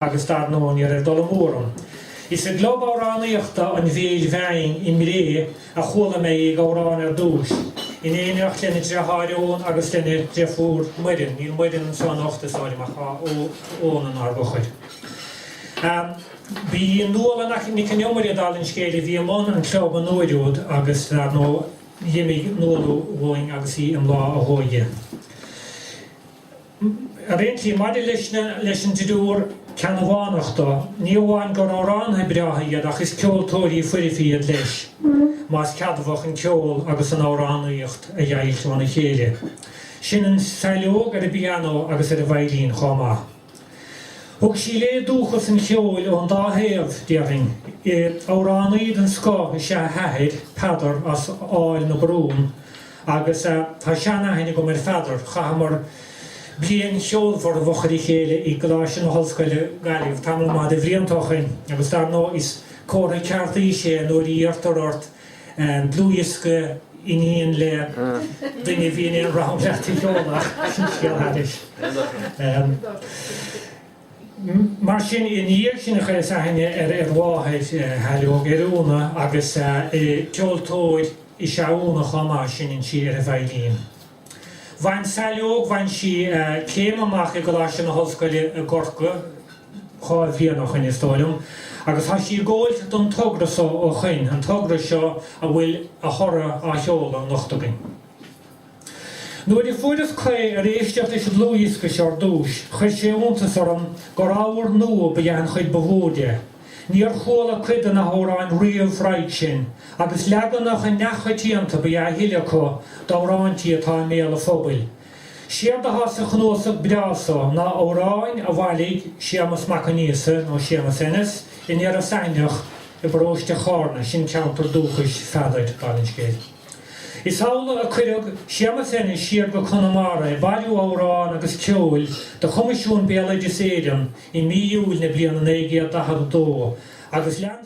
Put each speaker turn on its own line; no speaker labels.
agus dar nóí ar dul mórum. Is a glob áránaíochta an bhéil bheing I mré a chola mé ag árán ar dúis. In éineocht lenne dreáireón agus lenne drefúr muirin, níl muirin an son ochtasáirim a ónan ar buchaid. Bhí nuala nach ní cynniomir dalinn scéile bhí amón an clób an nóidiúd agus nó dhéimi nóú bhóing agus í an lá a hóige. A réintí maidir leis an tidúr cean bhánachta, ní bháin gur árán he breathaíad ach is ceoltóirí fuirifiad leis, más ceadmhach an ceol agus an áránaíocht a dheilthána chéile. Sin an sailóg ar a piano agus ar a bhailín chomá. Thug sí le dúchas an cheol ón dáhéamh dearing, áránaíd an scá is se heithid pedar as áil na brún, agus tá seanna haine go mar fedar, chamar blian cheol for a bhocharí chéile I gláis an hallscoile galibh tamil má de bhríontóchain, agus dar nó is córa ceartaí sé nóir íartar ort blúisce iníon le duine bhíon rám leatí cheolach sin scéal hadis. Mar sin in íir sin a chuir saine ar bháthid heilóg arúna agus ceoltóid I seúna chomá sin in si ar a bhailín. Bhain sailóg bhain si céim amach I gláis an hallscoile a gorca chá bhíonach in istáilm, agus tá sí ggóilt don tugra ó chuin, an tugra seo a bhfuil a chora a cheol an nochtagin. Nuair I fuidir clé a réisteach is blúisce sear dúis, chuir sé úntas orm gur ábhar nua ba dhéan chuid bhóide. Níor chóla cuid an áráin riamh freiid sin, agus leganach an nechatíanta ba dhéan hiileachá dáráintí atá méla fóbail. Siar de has a chnósach breasa ná áráin a bhhaigh siamas macaníasa nó siamas innis in ar a saineach I bróiste chána sin ceantar dúchas feadaid galinn scéil. Is hála a chuireadh siamas innis siar go Conamara I bailú árán agus ceol de Chomisisiún Béla Éideas Éireann I 2012 agus lean